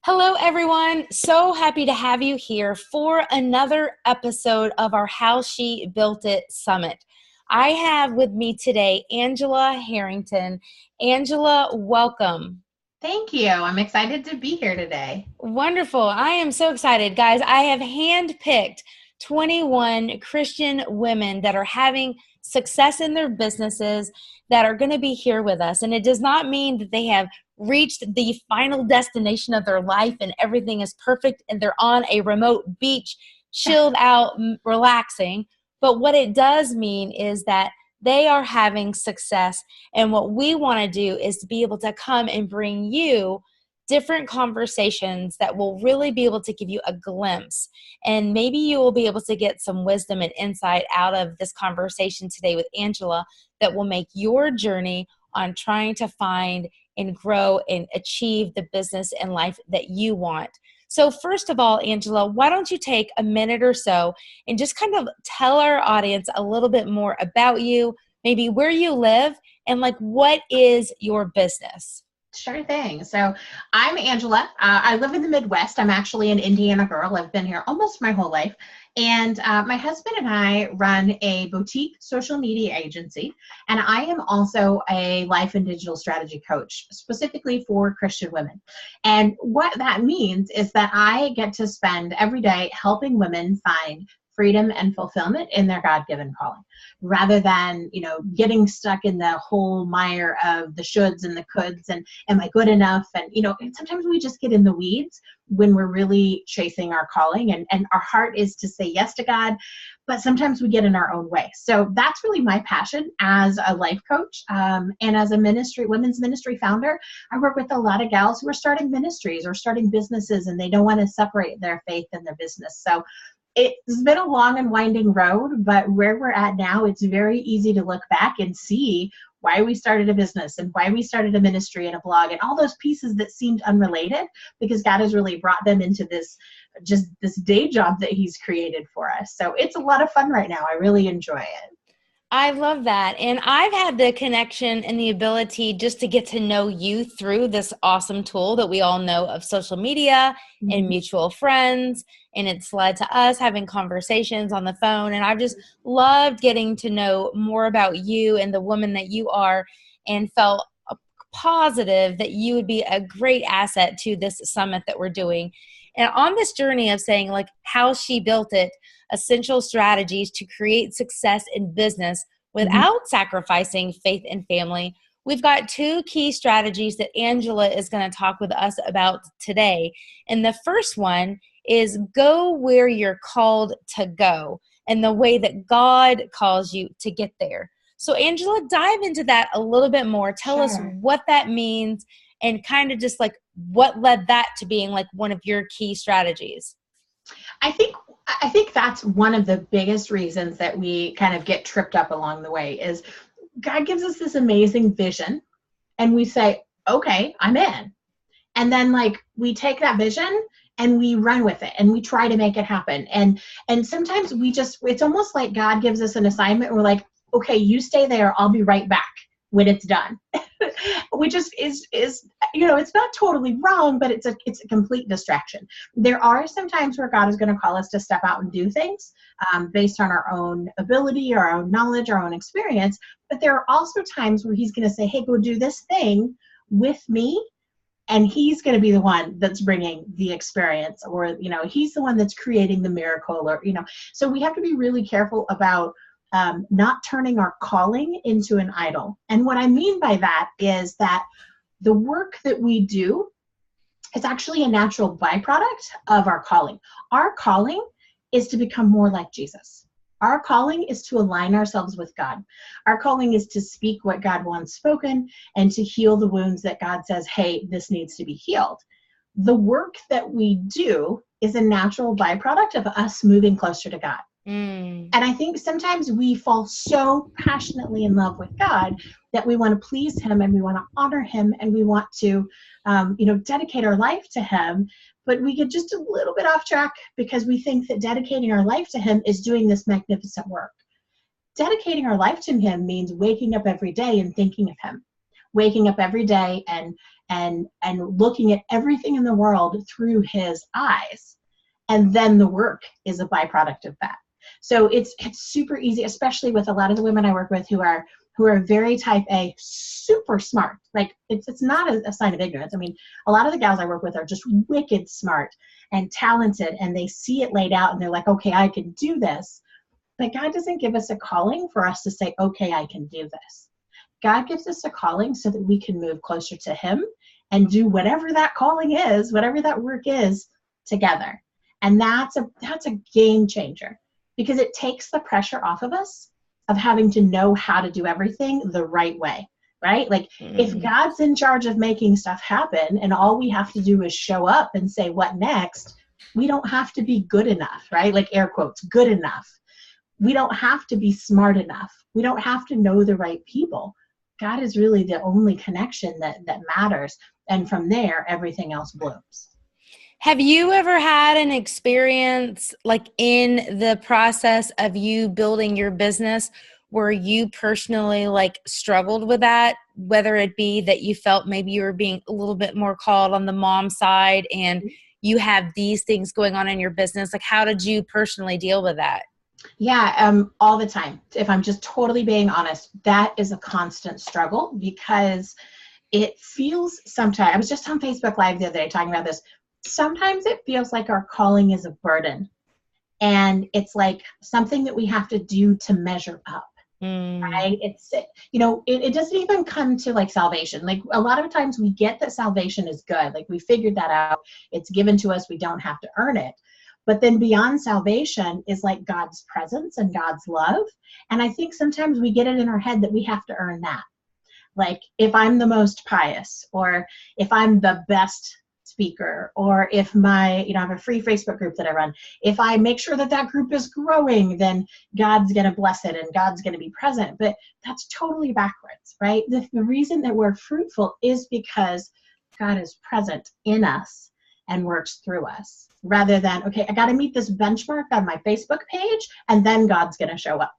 Hello, everyone. So happy to have you here for another episode of our How She Built It Summit. I have with me today Angela Herrington. Angela, welcome. Thank you. I'm excited to be here today. Wonderful. I am so excited, guys. I have handpicked 21 Christian women that are having success in their businesses that are going to be here with us. And it does not mean that they have reached the final destination of their life and everything is perfect and they're on a remote beach, chilled out, relaxing. But what it does mean is that they are having success. And what we want to do is to be able to come and bring you different conversations that will really be able to give you a glimpse. And maybe you will be able to get some wisdom and insight out of this conversation today with Angela that will make your journey on trying to find and grow and achieve the business and life that you want. So first of all, Angela, why don't you take a minute or so and just kind of tell our audience a little bit more about you, maybe where you live, and like what is your business? Sure thing. So I'm Angela. I live in the Midwest. I'm actually an Indiana girl. I've been here almost my whole life. And my husband and I run a boutique social media agency. And I am also a life and digital strategy coach, specifically for Christian women. And what that means is that I get to spend every day helping women find freedom and fulfillment in their God-given calling, rather than, getting stuck in the whole mire of the shoulds and the coulds and am I good enough? And, sometimes we just get in the weeds when we're really chasing our calling and our heart is to say yes to God, but sometimes we get in our own way. So that's really my passion as a life coach. And as a women's ministry founder, I work with a lot of gals who are starting ministries or starting businesses and they don't want to separate their faith and their business. So it's been a long and winding road, but where we're at now, it's very easy to look back and see why we started a business and why we started a ministry and a blog and all those pieces that seemed unrelated, because God has really brought them into this day job that He's created for us. So it's a lot of fun right now. I really enjoy it. I love that. And I've had the connection and the ability just to get to know you through this awesome tool that we all know of social media and mutual friends. And it's led to us having conversations on the phone. And I've just loved getting to know more about you and the woman that you are, and felt positive that you would be a great asset to this summit that we're doing. And on this journey of saying like how she built it, essential strategies to create success in business without sacrificing faith and family, we've got two key strategies that Angela is going to talk with us about today. And the first one is go where you're called to go and the way that God calls you to get there. So Angela, dive into that a little bit more. Tell us what that means and kind of just like what led that to being like one of your key strategies. I think that's one of the biggest reasons that we kind of get tripped up along the way is God gives us this amazing vision and we say, okay, I'm in. And then we take that vision and we run with it and we try to make it happen. And sometimes it's almost like God gives us an assignment and we're like, okay, you stay there. I'll be right back when it's done. Which is it's not totally wrong, but it's a complete distraction. There are some times where God is going to call us to step out and do things based on our own ability, our own knowledge, our own experience. But there are also times where He's going to say, hey, go do this thing with me. And He's going to be the one that's bringing the experience, or, He's the one that's creating the miracle, or, so we have to be really careful about not turning our calling into an idol. And what I mean by that is that the work that we do is actually a natural byproduct of our calling. Our calling is to become more like Jesus. Our calling is to align ourselves with God. Our calling is to speak what God wants spoken and to heal the wounds that God says, hey, this needs to be healed. The work that we do is a natural byproduct of us moving closer to God. And I think sometimes we fall so passionately in love with God that we want to please Him and we want to honor Him and we want to, dedicate our life to Him. But we get just a little bit off track because we think that dedicating our life to Him is doing this magnificent work. Dedicating our life to Him means waking up every day and thinking of Him. Waking up every day and and looking at everything in the world through his eyes. And then the work is a byproduct of that. So it's super easy, especially with a lot of the women I work with who are very type A, super smart. Like it's not a sign of ignorance. I mean, a lot of the gals I work with are just wicked smart and talented, and they see it laid out and they're like, okay, I can do this. But God doesn't give us a calling for us to say, okay, I can do this. God gives us a calling so that we can move closer to him and do whatever that calling is, whatever that work is, together. And that's a game changer, because it takes the pressure off of us of having to know how to do everything the right way, right? Like if God's in charge of making stuff happen and all we have to do is show up and say, what next? We don't have to be good enough, right? Like air quotes, good enough. We don't have to be smart enough. We don't have to know the right people. God is really the only connection that matters. And from there, everything else blooms. Have you ever had an experience like in the process of you building your business where you personally like struggled with that, whether it be that you felt maybe you were being a little bit more called on the mom side and you have these things going on in your business? Like, how did you personally deal with that? Yeah, all the time. If I'm just totally being honest, that is a constant struggle, because it feels sometimes, I was just on Facebook Live the other day talking about this. Sometimes it feels like our calling is a burden, and it's like something that we have to do to measure up, right? It's, it doesn't even come to like salvation. Like a lot of times we get that salvation is good. Like we figured that out. It's given to us. We don't have to earn it. But then beyond salvation is like God's presence and God's love. And I think sometimes we get it in our head that we have to earn that. Like if I'm the most pious, or if I'm the best speaker, or if I have a free Facebook group that I run, if I make sure that group is growing, then God's going to bless it and God's going to be present. But that's totally backwards, right? The reason that we're fruitful is because God is present in us and works through us, rather than, okay, I got to meet this benchmark on my Facebook page and then God's going to show up.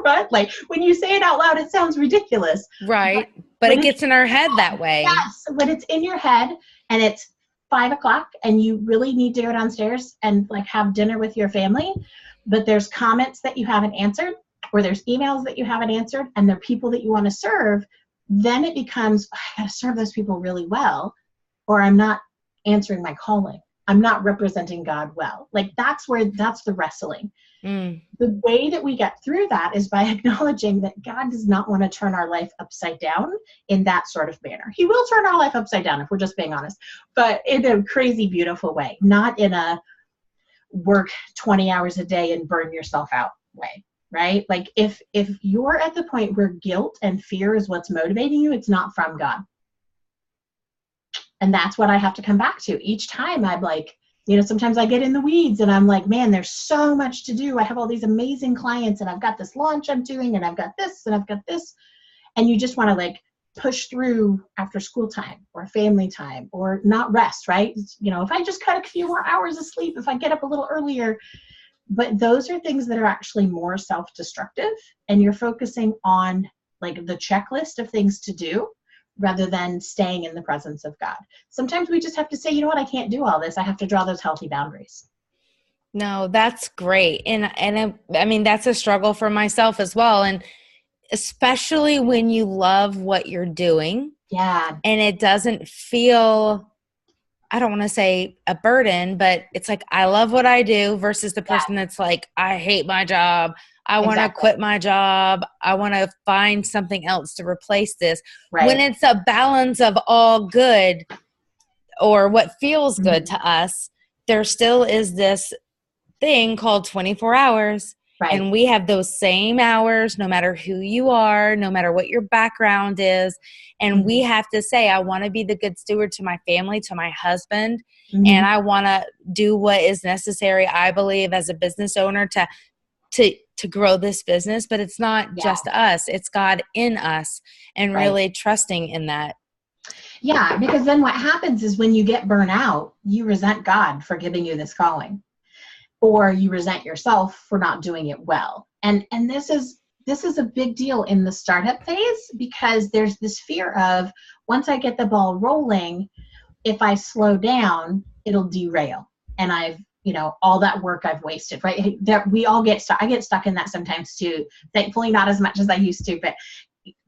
Right? Like when you say it out loud, it sounds ridiculous. Right. But it gets in our head that way. Yes. When it's in your head and it's 5:00 and you really need to go downstairs and like have dinner with your family, but there's comments that you haven't answered, or there's emails that you haven't answered, and they're people that you want to serve, then it becomes, I got to serve those people really well, or I'm not answering my calling. I'm not representing God well. Like that's the wrestling. The way that we get through that is by acknowledging that God does not want to turn our life upside down in that sort of manner. He will turn our life upside down if we're just being honest, but in a crazy, beautiful way, not in a work 20 hours a day and burn yourself out way, right? Like if you're at the point where guilt and fear is what's motivating you, it's not from God. And that's what I have to come back to each time. I'm like, sometimes I get in the weeds and I'm like, man, there's so much to do. I have all these amazing clients and I've got this launch I'm doing and I've got this and I've got this. And you just want to like push through after school time or family time, or not rest, right? If I just cut a few more hours of sleep, if I get up a little earlier. But those are things that are actually more self-destructive, and you're focusing on like the checklist of things to do, rather than staying in the presence of God. Sometimes we just have to say, you know what, I can't do all this. I have to draw those healthy boundaries. No, that's great. And I mean, that's a struggle for myself as well. And especially when you love what you're doing. Yeah. And it doesn't feel, I don't want to say a burden, but it's like, I love what I do, versus the person that's like, I hate my job. I want to quit my job. I want to find something else to replace this. Right. When it's a balance of all good, or what feels good to us, there still is this thing called 24 hours. Right. And we have those same hours, no matter who you are, no matter what your background is. And we have to say, I want to be the good steward to my family, to my husband. And I want to do what is necessary, I believe, as a business owner to grow this business. But it's not just us, it's God in us, and really trusting in that. Yeah, because then what happens is when you get burnt out, you resent God for giving you this calling, or you resent yourself for not doing it well. And this is a big deal in the startup phase, because there's this fear of, once I get the ball rolling, if I slow down, it'll derail. And I've, all that work I've wasted, right? That we all get stuck. I get stuck in that sometimes too. Thankfully, not as much as I used to, but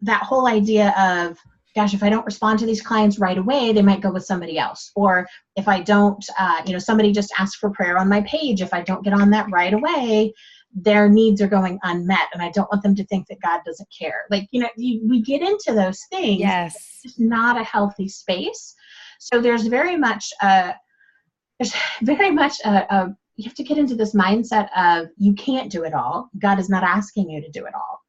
that whole idea of, gosh, if I don't respond to these clients right away, they might go with somebody else. Or if I don't, somebody just asked for prayer on my page. If I don't get on that right away, their needs are going unmet. And I don't want them to think that God doesn't care. Like, we get into those things. Yes. It's not a healthy space. So there's very much you have to get into this mindset of you can't do it all. God is not asking you to do it all.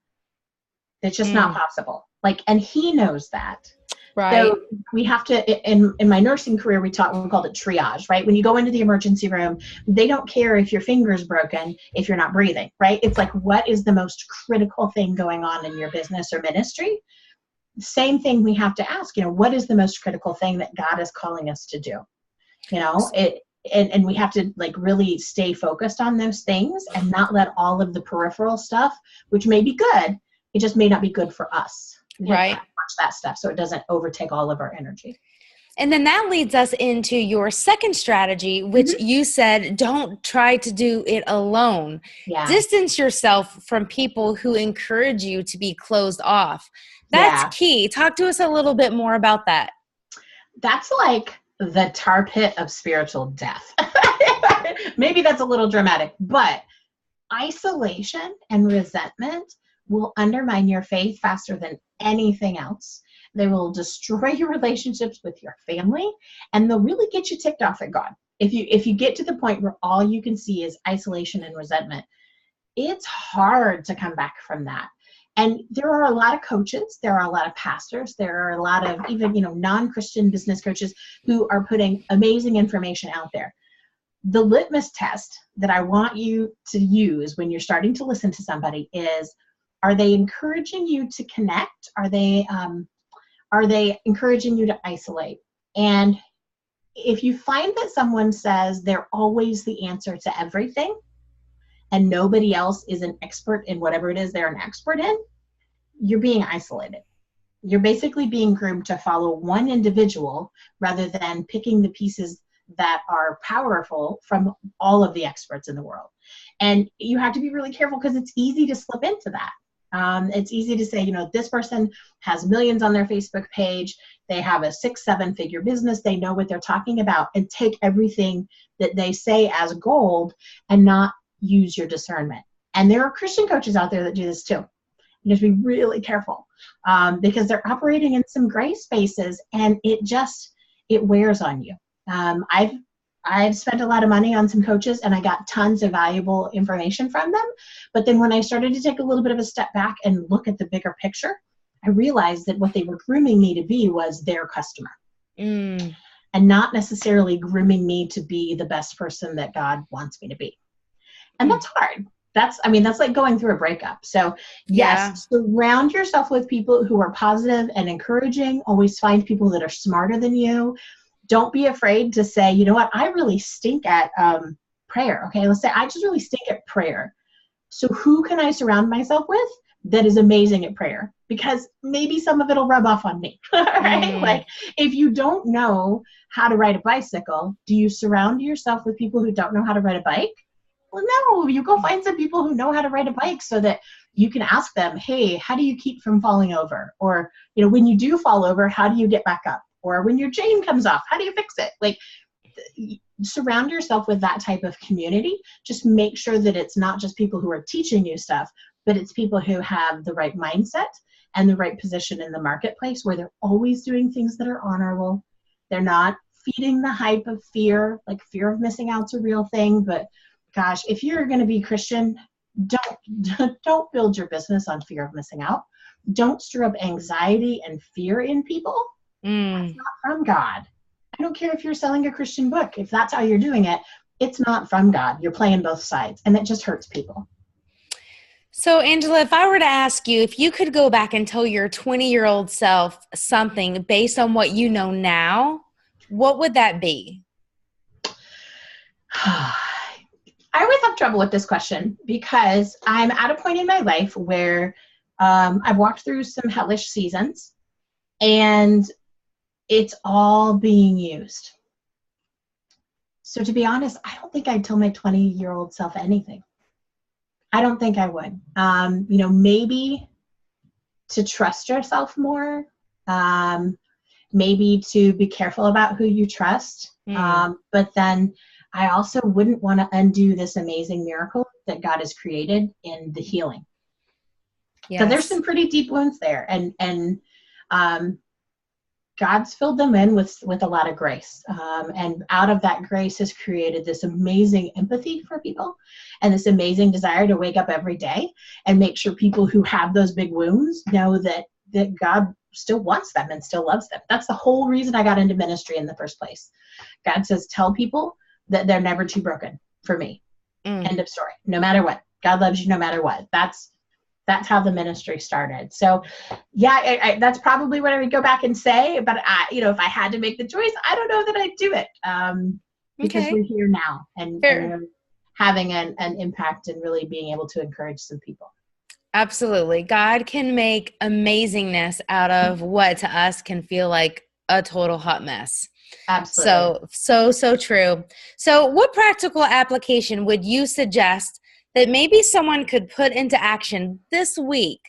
It's just not possible. And he knows that. Right. So we have to, in my nursing career, we called it triage, right? When you go into the emergency room, they don't care if your finger's broken, if you're not breathing, right? It's like, what is the most critical thing going on in your business or ministry? Same thing we have to ask, what is the most critical thing that God is calling us to do? And we have to really stay focused on those things and not let all of the peripheral stuff, which may be good, it just may not be good for us. Right. Watch that stuff so it doesn't overtake all of our energy. And then that leads us into your second strategy, which you said, don't try to do it alone. Yeah. Distance yourself from people who encourage you to be closed off. That's key. Talk to us a little bit more about that. That's like the tar pit of spiritual death. Maybe that's a little dramatic, but isolation and resentment will undermine your faith faster than anything else. They will destroy your relationships with your family, and they'll really get you ticked off at God. If you get to the point where all you can see is isolation and resentment, it's hard to come back from that. And there are a lot of coaches, there are a lot of pastors, there are a lot of even, non-Christian business coaches who are putting amazing information out there. The litmus test that I want you to use when you're starting to listen to somebody is, are they encouraging you to connect? Are they encouraging you to isolate? And if you find that someone says they're always the answer to everything, and nobody else is an expert in whatever it is they're an expert in, you're being isolated. You're basically being groomed to follow one individual rather than picking the pieces that are powerful from all of the experts in the world. And you have to be really careful because it's easy to slip into that. It's easy to say, this person has millions on their Facebook page. They have a 6-7 figure business. They know what they're talking about, and take everything that they say as gold and not use your discernment. And there are Christian coaches out there that do this too. You have to be really careful because they're operating in some gray spaces, and it wears on you. I've spent a lot of money on some coaches, and I got tons of valuable information from them. But then when I started to take a little bit of a step back and look at the bigger picture, I realized that what they were grooming me to be was their customer. And not necessarily grooming me to be the best person that God wants me to be. And that's hard. That's like going through a breakup. So yes, surround yourself with people who are positive and encouraging. Always find people that are smarter than you. Don't be afraid to say, you know what, I really stink at prayer. Okay, let's say I just really stink at prayer. So who can I surround myself with that is amazing at prayer? Because maybe some of it will rub off on me, right? Like if you don't know how to ride a bicycle, do you surround yourself with people who don't know how to ride a bike? Well, no, you go find some people who know how to ride a bike so that you can ask them, hey, how do you keep from falling over? Or, when you do fall over, how do you get back up? Or when your chain comes off, how do you fix it? Like, surround yourself with that type of community. Just make sure that it's not just people who are teaching you stuff, but it's people who have the right mindset and the right position in the marketplace, where they're always doing things that are honorable. They're not feeding the hype of fear, like fear of missing out's a real thing. But gosh, if you're going to be Christian, don't build your business on fear of missing out. Don't stir up anxiety and fear in people. That's not from God. I don't care if you're selling a Christian book. If that's how you're doing it, it's not from God. You're playing both sides, and it just hurts people. So, Angela, if I were to ask you if you could go back and tell your 20-year-old self something based on what you know now, what would that be? I always have trouble with this question because I'm at a point in my life where I've walked through some hellish seasons, and it's all being used. So to be honest, I don't think I'd tell my 20-year-old self anything. I don't think I would. Maybe to trust yourself more, maybe to be careful about who you trust. But then I also wouldn't want to undo this amazing miracle that God has created in the healing. Yes. So there's some pretty deep wounds there, and God's filled them in with a lot of grace. And out of that grace has created this amazing empathy for people and this amazing desire to wake up every day and make sure people who have those big wounds know that God still wants them and still loves them. That's the whole reason I got into ministry in the first place. God says, tell people that they're never too broken for me. End of story. No matter what. God loves you no matter what. That's how the ministry started. So yeah, that's probably what I would go back and say. But if I had to make the choice, I don't know that I'd do it, because we're here now and having an impact and really being able to encourage some people. Absolutely. God can make amazingness out of what to us can feel like a total hot mess. Absolutely. So true. So what practical application would you suggest that maybe someone could put into action this week,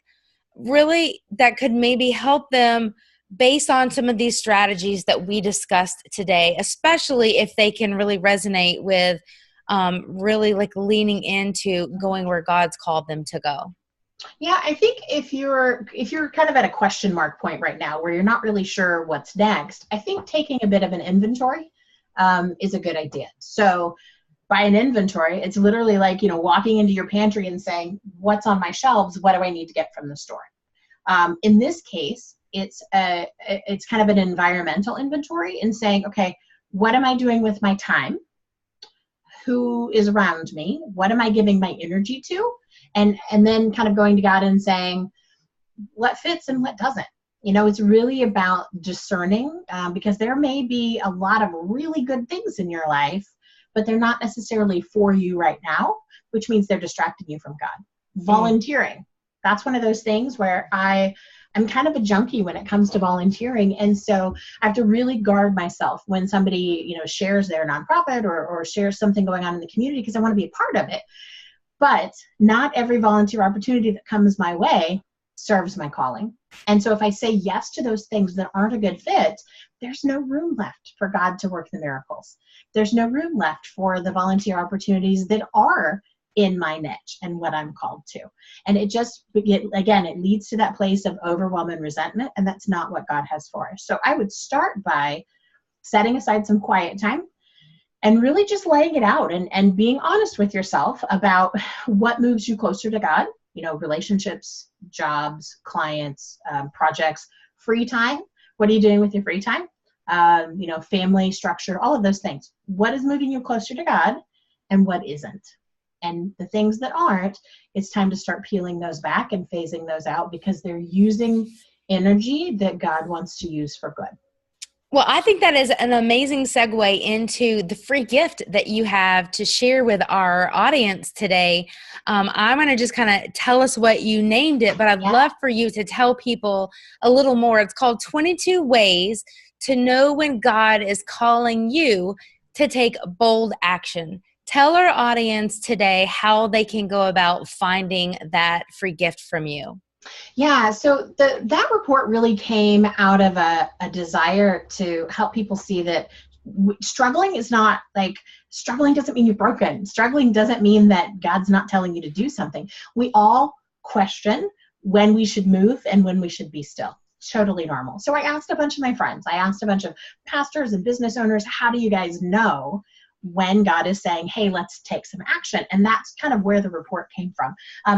really, that could maybe help them based on some of these strategies that we discussed today, especially if they can really resonate with really like leaning into going where God's called them to go? Yeah, I think if you're kind of at a question mark point right now where you're not really sure what's next, I think taking a bit of an inventory is a good idea. So by an inventory, it's literally like, walking into your pantry and saying, what's on my shelves? What do I need to get from the store? In this case, it's kind of an environmental inventory and saying, okay, what am I doing with my time? Who is around me? What am I giving my energy to? And then kind of going to God and saying what fits and what doesn't. It's really about discerning, because there may be a lot of really good things in your life, but they're not necessarily for you right now, which means they're distracting you from God. Volunteering. That's one of those things where I'm kind of a junkie when it comes to volunteering. And so I have to really guard myself when somebody, shares their nonprofit or shares something going on in the community, because I want to be a part of it. But not every volunteer opportunity that comes my way serves my calling. And so if I say yes to those things that aren't a good fit, there's no room left for God to work the miracles. There's no room left for the volunteer opportunities that are in my niche and what I'm called to. And it leads to that place of overwhelm and resentment, and that's not what God has for us. So I would start by setting aside some quiet time and really just laying it out and being honest with yourself about what moves you closer to God, relationships, jobs, clients, projects, free time. What are you doing with your free time? Family structure, all of those things. What is moving you closer to God and what isn't? And the things that aren't, it's time to start peeling those back and phasing those out, because they're using energy that God wants to use for good. Well, I think that is an amazing segue into the free gift that you have to share with our audience today. I'm going to just kind of tell us what you named it, but I'd love for you to tell people a little more. It's called 22 Ways to Know When God is Calling You to Take Bold Action. Tell our audience today how they can go about finding that free gift from you. Yeah, so that report really came out of a desire to help people see that struggling doesn't mean you're broken. Struggling doesn't mean that God's not telling you to do something. We all question when we should move and when we should be still. Totally normal. So I asked a bunch of my friends, I asked a bunch of pastors and business owners, how do you guys know when God is saying, hey, let's take some action? And that's kind of where the report came from.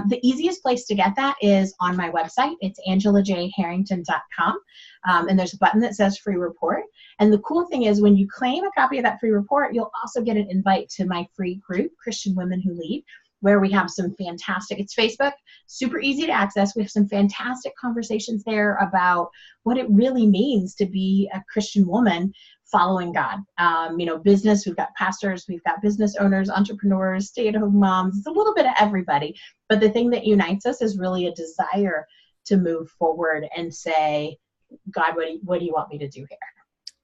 The easiest place to get that is on my website. It's angelajherrington.com. And there's a button that says free report. And the cool thing is when you claim a copy of that free report, you'll also get an invite to my free group, Christian Women Who Lead, where we have some fantastic, it's Facebook, super easy to access. We have some fantastic conversations there about what it really means to be a Christian woman following God. Business, we've got pastors, we've got business owners, entrepreneurs, stay-at-home moms, it's a little bit of everybody. But the thing that unites us is really a desire to move forward and say, God, what do you want me to do here?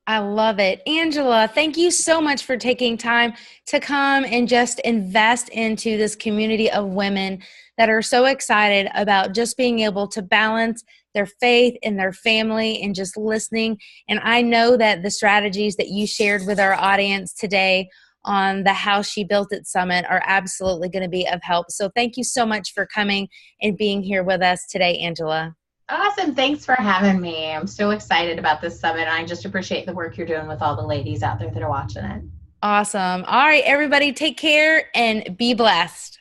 I love it. Angela, thank you so much for taking time to come and just invest into this community of women that are so excited about just being able to balance their faith and their family and just listening. And I know that the strategies that you shared with our audience today on the How She Built It Summit are absolutely going to be of help. So thank you so much for coming and being here with us today, Angela. Awesome. Thanks for having me. I'm so excited about this summit, and I just appreciate the work you're doing with all the ladies out there that are watching it. Awesome. All right, everybody, take care and be blessed.